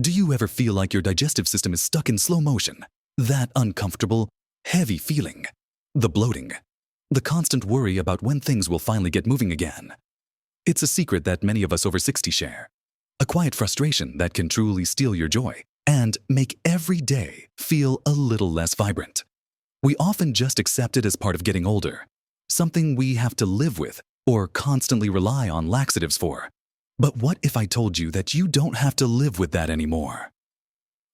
Do you ever feel like your digestive system is stuck in slow motion? That uncomfortable, heavy feeling, the bloating, the constant worry about when things will finally get moving again. It's a secret that many of us over 60 share. A quiet frustration that can truly steal your joy and make every day feel a little less vibrant. We often just accept it as part of getting older, something we have to live with or constantly rely on laxatives for. But what if I told you that you don't have to live with that anymore?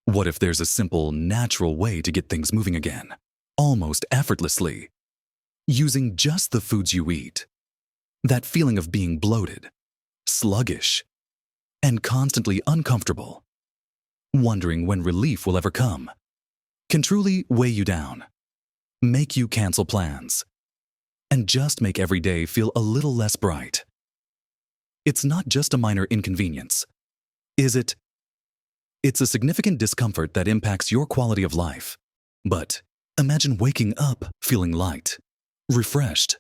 What if there's a simple, natural way to get things moving again, almost effortlessly, using just the foods you eat? That feeling of being bloated, sluggish, and constantly uncomfortable, wondering when relief will ever come, can truly weigh you down, make you cancel plans, and just make every day feel a little less bright. It's not just a minor inconvenience, is it? It's a significant discomfort that impacts your quality of life. But imagine waking up feeling light, refreshed,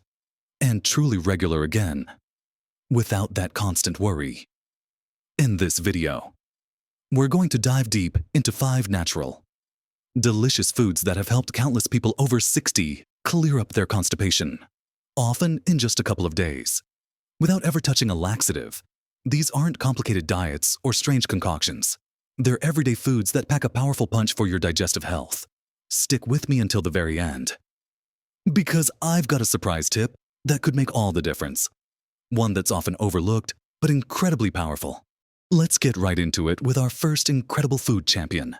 and truly regular again, without that constant worry. In this video, we're going to dive deep into 5 natural, delicious foods that have helped countless people over 60 clear up their constipation, often in just a couple of days. Without ever touching a laxative, these aren't complicated diets or strange concoctions. They're everyday foods that pack a powerful punch for your digestive health. Stick with me until the very end, because I've got a surprise tip that could make all the difference. One that's often overlooked, but incredibly powerful. Let's get right into it with our first incredible food champion,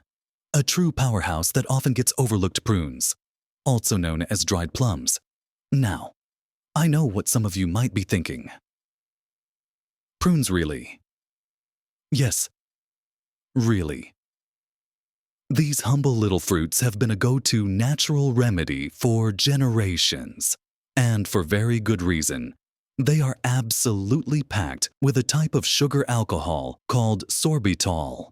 a true powerhouse that often gets overlooked: prunes, also known as dried plums. Now, I know what some of you might be thinking. Prunes, really? Yes, really. These humble little fruits have been a go-to natural remedy for generations, and for very good reason. They are absolutely packed with a type of sugar alcohol called sorbitol,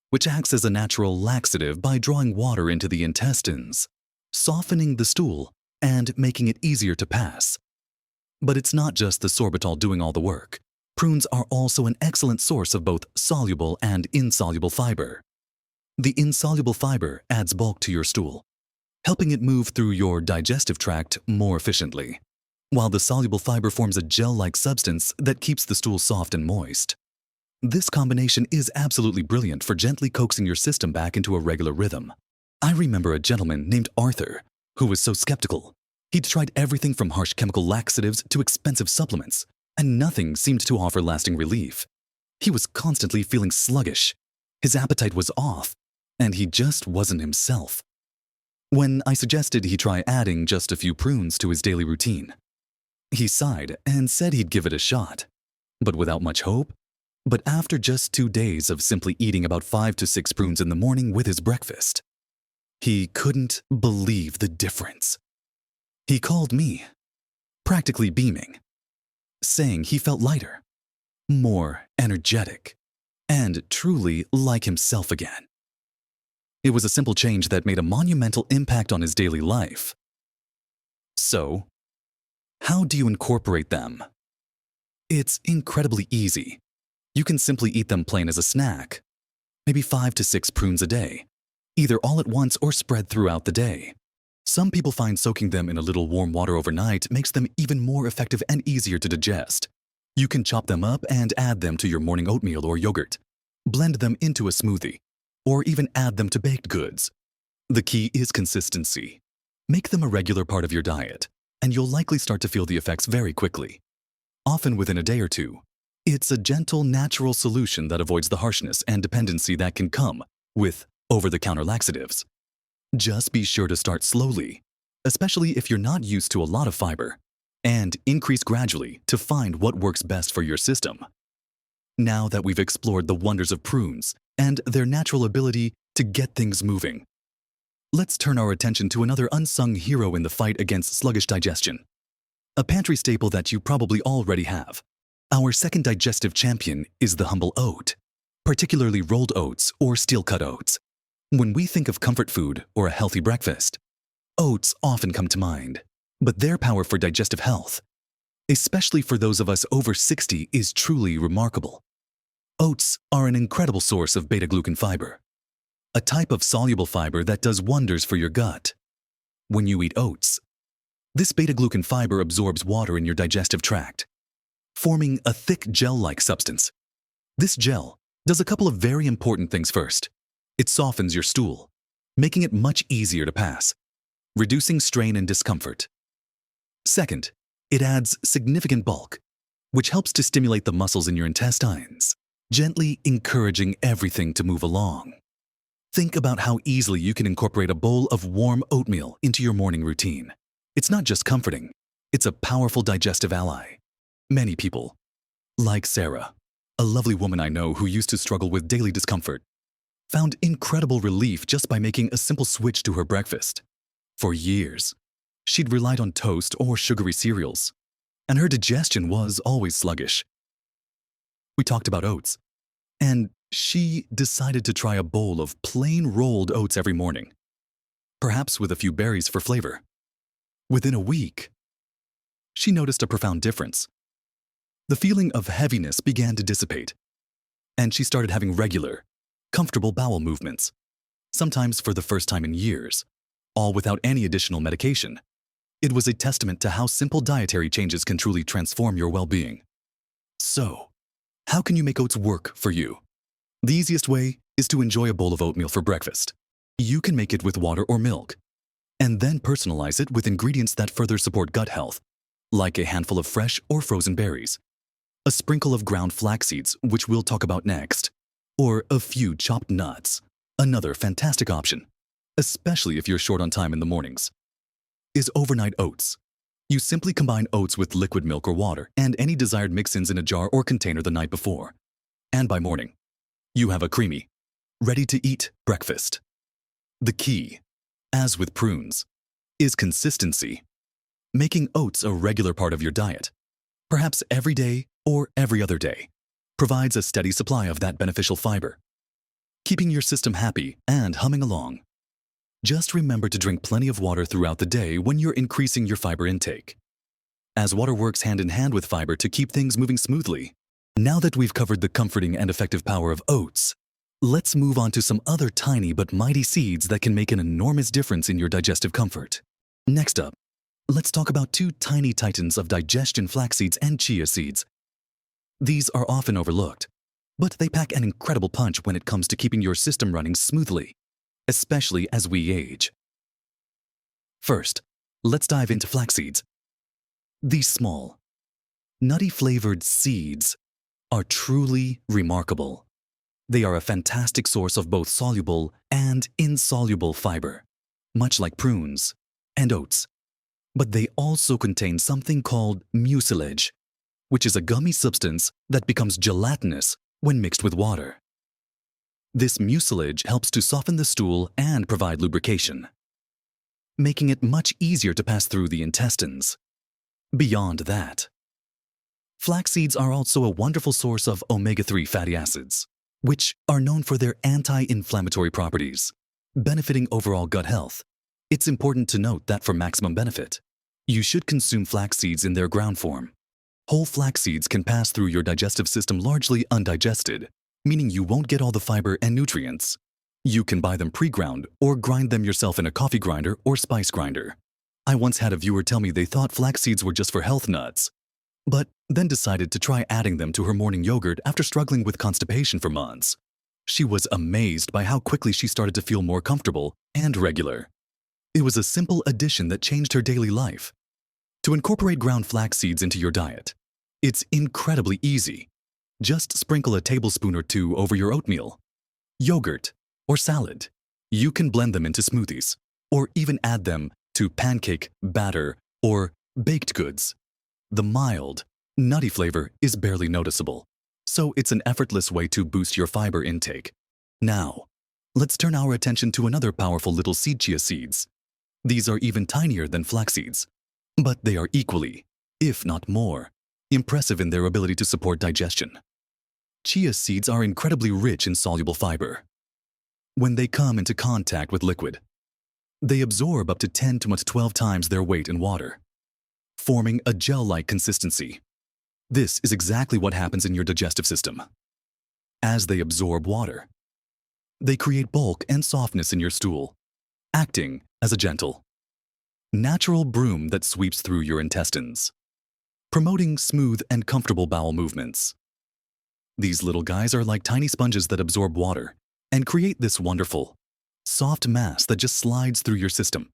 which acts as a natural laxative by drawing water into the intestines, softening the stool, and making it easier to pass. But it's not just the sorbitol doing all the work. Prunes are also an excellent source of both soluble and insoluble fiber. The insoluble fiber adds bulk to your stool, helping it move through your digestive tract more efficiently, while the soluble fiber forms a gel-like substance that keeps the stool soft and moist. This combination is absolutely brilliant for gently coaxing your system back into a regular rhythm. I remember a gentleman named Arthur who was so skeptical. He'd tried everything from harsh chemical laxatives to expensive supplements, and nothing seemed to offer lasting relief. He was constantly feeling sluggish, his appetite was off, and he just wasn't himself. When I suggested he try adding just a few prunes to his daily routine, he sighed and said he'd give it a shot, but without much hope. But after just 2 days of simply eating about 5 to 6 prunes in the morning with his breakfast, he couldn't believe the difference. He called me, practically beaming, saying he felt lighter, more energetic, and truly like himself again. It was a simple change that made a monumental impact on his daily life. So, how do you incorporate them? It's incredibly easy. You can simply eat them plain as a snack, maybe 5 to 6 prunes a day, either all at once or spread throughout the day. Some people find soaking them in a little warm water overnight makes them even more effective and easier to digest. You can chop them up and add them to your morning oatmeal or yogurt, blend them into a smoothie, or even add them to baked goods. The key is consistency. Make them a regular part of your diet, and you'll likely start to feel the effects very quickly, often within a day or 2. It's a gentle, natural solution that avoids the harshness and dependency that can come with over-the-counter laxatives. Just be sure to start slowly, especially if you're not used to a lot of fiber, and increase gradually to find what works best for your system. Now that we've explored the wonders of prunes and their natural ability to get things moving, let's turn our attention to another unsung hero in the fight against sluggish digestion. A pantry staple that you probably already have. Our second digestive champion is the humble oat, particularly rolled oats or steel-cut oats. When we think of comfort food or a healthy breakfast, oats often come to mind, but their power for digestive health, especially for those of us over 60, is truly remarkable. Oats are an incredible source of beta-glucan fiber, a type of soluble fiber that does wonders for your gut. When you eat oats, this beta-glucan fiber absorbs water in your digestive tract, forming a thick gel-like substance. This gel does a couple of very important things first. It softens your stool, making it much easier to pass, reducing strain and discomfort. Second, it adds significant bulk, which helps to stimulate the muscles in your intestines, gently encouraging everything to move along. Think about how easily you can incorporate a bowl of warm oatmeal into your morning routine. It's not just comforting, it's a powerful digestive ally. Many people, like Sarah, a lovely woman I know who used to struggle with daily discomfort, found incredible relief just by making a simple switch to her breakfast. For years, she'd relied on toast or sugary cereals, and her digestion was always sluggish. We talked about oats, and she decided to try a bowl of plain rolled oats every morning, perhaps with a few berries for flavor. Within a week, she noticed a profound difference. The feeling of heaviness began to dissipate, and she started having regular, comfortable bowel movements, sometimes for the first time in years, all without any additional medication. It was a testament to how simple dietary changes can truly transform your well-being. So, how can you make oats work for you? The easiest way is to enjoy a bowl of oatmeal for breakfast. You can make it with water or milk, and then personalize it with ingredients that further support gut health, like a handful of fresh or frozen berries, a sprinkle of ground flax seeds, which we'll talk about next, or a few chopped nuts, another fantastic option, especially if you're short on time in the mornings. Is overnight oats. You simply combine oats with liquid milk or water and any desired mix-ins in a jar or container the night before. And by morning, you have a creamy, ready-to-eat breakfast. The key, as with prunes, is consistency. Making oats a regular part of your diet, perhaps every day or every other day, provides a steady supply of that beneficial fiber, keeping your system happy and humming along. Just remember to drink plenty of water throughout the day when you're increasing your fiber intake, as water works hand in hand with fiber to keep things moving smoothly. Now that we've covered the comforting and effective power of oats, let's move on to some other tiny but mighty seeds that can make an enormous difference in your digestive comfort. Next up, let's talk about two tiny titans of digestion: flax seeds and chia seeds. These are often overlooked, but they pack an incredible punch when it comes to keeping your system running smoothly, especially as we age. First, let's dive into flax seeds. These small, nutty-flavored seeds are truly remarkable. They are a fantastic source of both soluble and insoluble fiber, much like prunes and oats. But they also contain something called mucilage, which is a gummy substance that becomes gelatinous when mixed with water. This mucilage helps to soften the stool and provide lubrication, making it much easier to pass through the intestines. Beyond that, flax seeds are also a wonderful source of omega-3 fatty acids, which are known for their anti-inflammatory properties, benefiting overall gut health. It's important to note that for maximum benefit, you should consume flax seeds in their ground form. Whole flax seeds can pass through your digestive system largely undigested, meaning you won't get all the fiber and nutrients. You can buy them pre-ground or grind them yourself in a coffee grinder or spice grinder. I once had a viewer tell me they thought flax seeds were just for health nuts, but then decided to try adding them to her morning yogurt after struggling with constipation for months. She was amazed by how quickly she started to feel more comfortable and regular. It was a simple addition that changed her daily life. To incorporate ground flax seeds into your diet, it's incredibly easy. Just sprinkle a tablespoon or two over your oatmeal, yogurt, or salad. You can blend them into smoothies, or even add them to pancake batter or baked goods. The mild, nutty flavor is barely noticeable, so it's an effortless way to boost your fiber intake. Now, let's turn our attention to another powerful little seed: chia seeds. These are even tinier than flax seeds, but they are equally, if not more, impressive in their ability to support digestion. Chia seeds are incredibly rich in soluble fiber. When they come into contact with liquid, they absorb up to 10 to 12 times their weight in water, forming a gel-like consistency. This is exactly what happens in your digestive system. as they absorb water. They create bulk and softness in your stool, acting as a gentle, natural broom that sweeps through your intestines, promoting smooth and comfortable bowel movements. These little guys are like tiny sponges that absorb water and create this wonderful, soft mass that just slides through your system.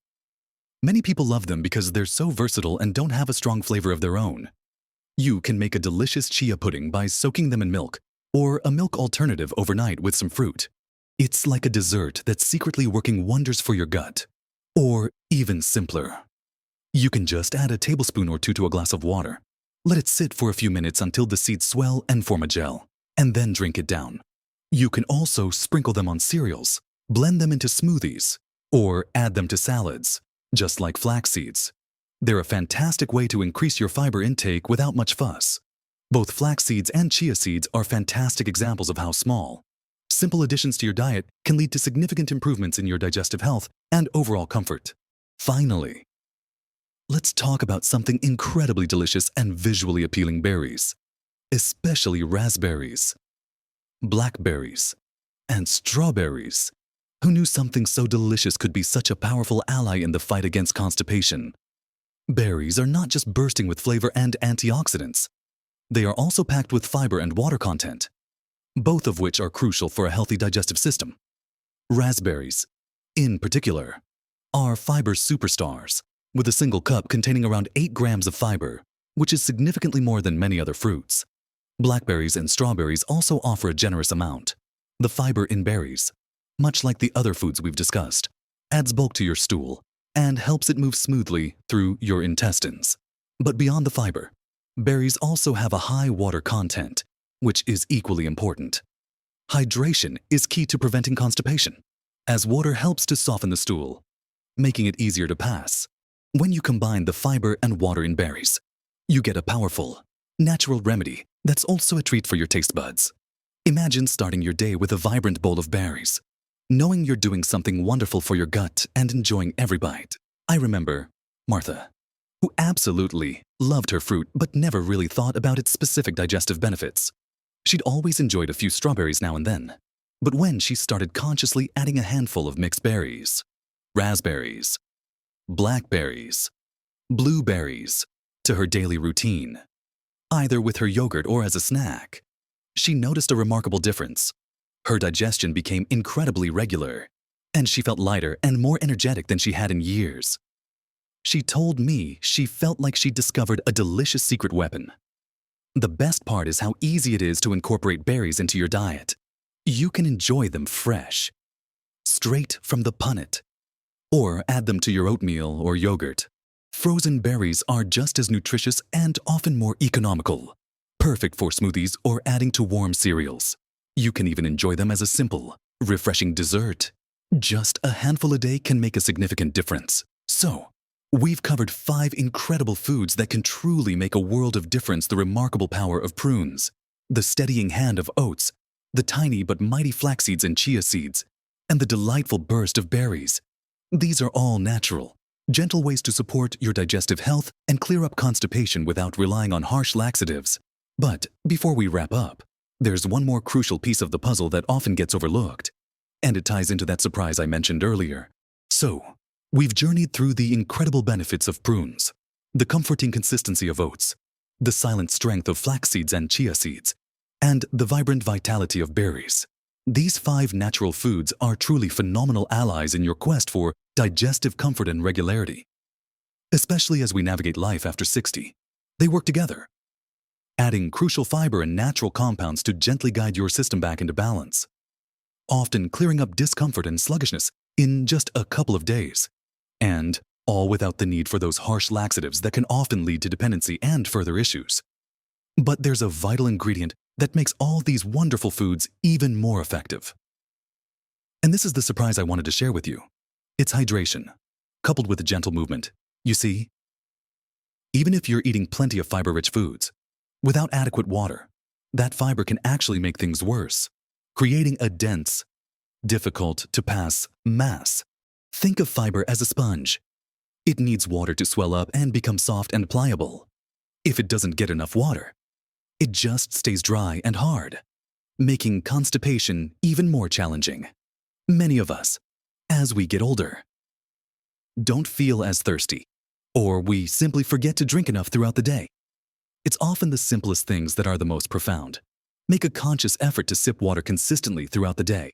Many people love them because they're so versatile and don't have a strong flavor of their own. You can make a delicious chia pudding by soaking them in milk, or a milk alternative overnight with some fruit. It's like a dessert that's secretly working wonders for your gut. Or even simpler, you can just add a tablespoon or two to a glass of water. Let it sit for a few minutes until the seeds swell and form a gel, and then drink it down. You can also sprinkle them on cereals, blend them into smoothies, or add them to salads, just like flax seeds. They're a fantastic way to increase your fiber intake without much fuss. Both flax seeds and chia seeds are fantastic examples of how small, simple additions to your diet can lead to significant improvements in your digestive health and overall comfort. Finally, let's talk about something incredibly delicious and visually appealing berries, especially raspberries, blackberries, and strawberries. Who knew something so delicious could be such a powerful ally in the fight against constipation? Berries are not just bursting with flavor and antioxidants. They are also packed with fiber and water content, both of which are crucial for a healthy digestive system. Raspberries, in particular, are fiber superstars, with a single cup containing around 8 grams of fiber, which is significantly more than many other fruits. Blackberries and strawberries also offer a generous amount. The fiber in berries, much like the other foods we've discussed, adds bulk to your stool and helps it move smoothly through your intestines. But beyond the fiber, berries also have a high water content, which is equally important. Hydration is key to preventing constipation, as water helps to soften the stool, making it easier to pass. When you combine the fiber and water in berries, you get a powerful, natural remedy that's also a treat for your taste buds. Imagine starting your day with a vibrant bowl of berries, knowing you're doing something wonderful for your gut and enjoying every bite. I remember Martha, who absolutely loved her fruit but never really thought about its specific digestive benefits. She'd always enjoyed a few strawberries now and then, but when she started consciously adding a handful of mixed berries, raspberries, blackberries, blueberries, to her daily routine, either with her yogurt or as a snack, she noticed a remarkable difference. Her digestion became incredibly regular, and she felt lighter and more energetic than she had in years. She told me she felt like she'd discovered a delicious secret weapon. The best part is how easy it is to incorporate berries into your diet. You can enjoy them fresh, straight from the punnet, or add them to your oatmeal or yogurt. Frozen berries are just as nutritious and often more economical, perfect for smoothies or adding to warm cereals. You can even enjoy them as a simple, refreshing dessert. Just a handful a day can make a significant difference. So, we've covered 5 incredible foods that can truly make a world of difference: the remarkable power of prunes, the steadying hand of oats, the tiny but mighty flax seeds and chia seeds, and the delightful burst of berries. These are all natural, gentle ways to support your digestive health and clear up constipation without relying on harsh laxatives. But before we wrap up, there's one more crucial piece of the puzzle that often gets overlooked, and it ties into that surprise I mentioned earlier. So, we've journeyed through the incredible benefits of prunes, the comforting consistency of oats, the silent strength of flax seeds and chia seeds, and the vibrant vitality of berries. These 5 natural foods are truly phenomenal allies in your quest for digestive comfort and regularity. Especially as we navigate life after 60, they work together, adding crucial fiber and natural compounds to gently guide your system back into balance, often clearing up discomfort and sluggishness in just a couple of days, and all without the need for those harsh laxatives that can often lead to dependency and further issues. But there's a vital ingredient that makes all these wonderful foods even more effective. And this is the surprise I wanted to share with you. It's hydration, coupled with a gentle movement. You see, even if you're eating plenty of fiber-rich foods, without adequate water, that fiber can actually make things worse, creating a dense, difficult-to-pass mass. Think of fiber as a sponge. It needs water to swell up and become soft and pliable. If it doesn't get enough water, it just stays dry and hard. making constipation even more challenging. Many of us, as we get older, don't feel as thirsty, or we simply forget to drink enough throughout the day. It's often the simplest things that are the most profound. Make a conscious effort to sip water consistently throughout the day.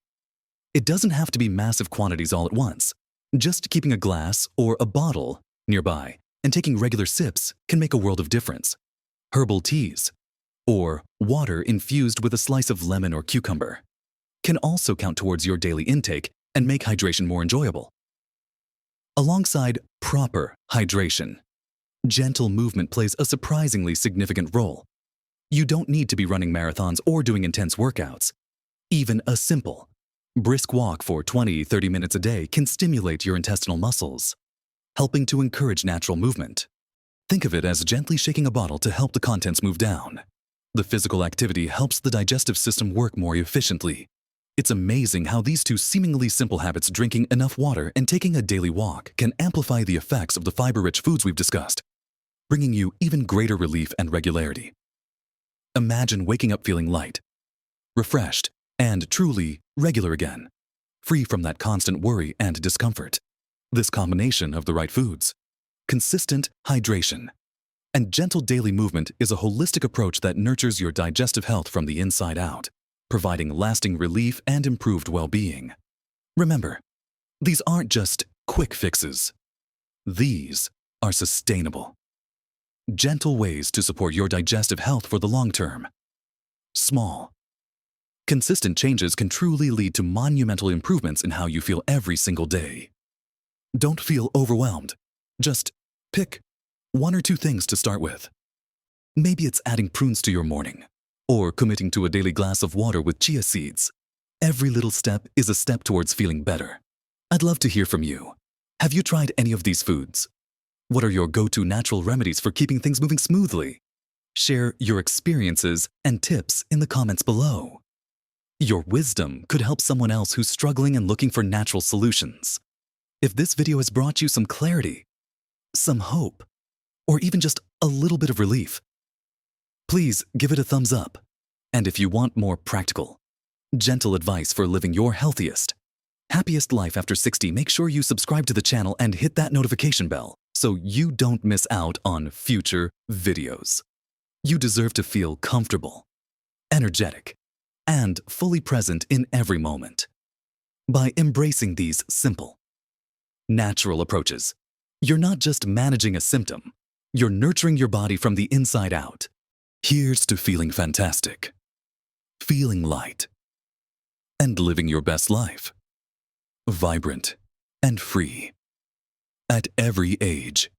It doesn't have to be massive quantities all at once. Just keeping a glass or a bottle nearby and taking regular sips can make a world of difference. Herbal teas, or water infused with a slice of lemon or cucumber, can also count towards your daily intake and make hydration more enjoyable. Alongside proper hydration, gentle movement plays a surprisingly significant role. You don't need to be running marathons or doing intense workouts. Even a simple, brisk walk for 20-30 minutes a day can stimulate your intestinal muscles, helping to encourage natural movement. Think of it as gently shaking a bottle to help the contents move down. The physical activity helps the digestive system work more efficiently. It's amazing how these two seemingly simple habits, drinking enough water and taking a daily walk, can amplify the effects of the fiber-rich foods we've discussed, bringing you even greater relief and regularity. Imagine waking up feeling light, refreshed, and truly regular again, free from that constant worry and discomfort. This combination of the right foods, consistent hydration, and gentle daily movement is a holistic approach that nurtures your digestive health from the inside out, providing lasting relief and improved well-being. Remember, these aren't just quick fixes. These are sustainable, gentle ways to support your digestive health for the long term. Small, consistent changes can truly lead to monumental improvements in how you feel every single day. Don't feel overwhelmed. Just pick one or two things to start with. Maybe it's adding prunes to your morning, or committing to a daily glass of water with chia seeds. Every little step is a step towards feeling better. I'd love to hear from you. Have you tried any of these foods? What are your go-to natural remedies for keeping things moving smoothly? Share your experiences and tips in the comments below. Your wisdom could help someone else who's struggling and looking for natural solutions. If this video has brought you some clarity, some hope, or even just a little bit of relief, please give it a thumbs up. And if you want more practical, gentle advice for living your healthiest, happiest life after 60, make sure you subscribe to the channel and hit that notification bell so you don't miss out on future videos. You deserve to feel comfortable, energetic, and fully present in every moment. By embracing these simple, natural approaches, you're not just managing a symptom, you're nurturing your body from the inside out. Here's to feeling fantastic, feeling light, and living your best life, vibrant and free, at every age.